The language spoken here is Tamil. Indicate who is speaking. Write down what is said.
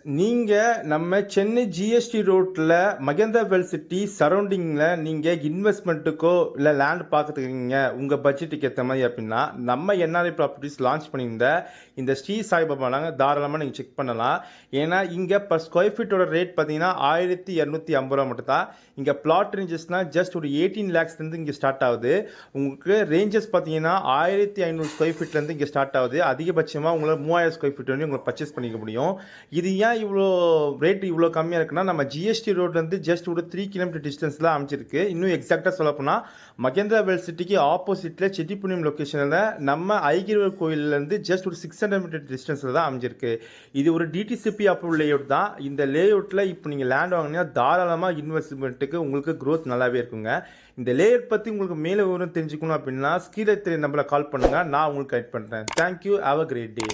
Speaker 1: நீங்கள் நம்ம சென்னை ஜிஎஸ்டி ரோட்டில் மகேந்திரா வெல் சிட்டி சரௌண்டிங்கில் நீங்கள் இன்வெஸ்ட்மெண்ட்டுக்கோ இல்லை லேண்ட் பார்த்துருக்கீங்க உங்கள் பட்ஜெட்டுக்கு ஏற்ற மாதிரி அப்படின்னா நம்ம என்ஆர்ஐ ப்ராப்பர்ட்டிஸ் லான்ச் பண்ணியிருந்த இந்த ஸ்ரீ சாய்பாபாங்க தாராளமாக நீங்கள் செக் பண்ணலாம். ஏன்னா இங்கே பர் ஸ்கொயர் ஃபீட்டோட ரேட் பார்த்தீங்கன்னா 1250 ரூபா மட்டும் தான். இங்கே பிளாட் ரேஞ்சஸ்னால் ஜஸ்ட் ஒரு 18 lakhsலேருந்து இங்கே ஸ்டார்ட் ஆகுது. உங்களுக்கு ரேஞ்சஸ் பார்த்தீங்கன்னா 1500 ஸ்கொயர் ஃபீட்லேருந்து இங்கே ஸ்டார்ட் ஆகுது. அதிகபட்சமாக உங்களால் 3000 ஸ்கொயர் ஃபீட் வந்து உங்களை பர்ச்சேஸ் பண்ணிக்க முடியும். இது ஏன் இவ்வளோ ரேட் இவ்வளோ கம்மியாக இருக்குன்னா நம்ம ஜிஎஸ்டி ரோட்லேருந்து ஜஸ்ட் ஒரு 3 கிலோமீட்டர் டிஸ்டன்ஸில் அமைச்சிருக்கு. இன்னும் எக்ஸாக்டாக சொல்லப்போனால் மகேந்திரா வெல் சிட்டிக்கு ஆப்போசிட்டில் செட்டிப்புணியம் லொக்கேஷனில் நம்ம ஐகிரிவர் கோயிலேருந்து ஜஸ்ட் ஒரு 600 மீட்டர் டிஸ்டன்ஸில் தான் அமைஞ்சிருக்கு. இது ஒரு டிடிசிபி அப்ரூவல் லேஅவுட் தான். இந்த லேஅவுட்டில் இப்போ நீங்கள் லேண்ட் வாங்கினீங்கன்னா தாராளமாக இன்வெஸ்ட்மெண்ட்டுக்கு உங்களுக்கு க்ரோத் நல்லாவே இருக்குங்க. இந்த லேஅவுட் பற்றி உங்களுக்கு மேலே விவரம் தெரிஞ்சுக்கணும் அப்படின்னா ஸ்கீழே நம்பரை கால் பண்ணுங்கள், நான் உங்களுக்கு கைட் பண்ணுறேன். Thank you, have a great day.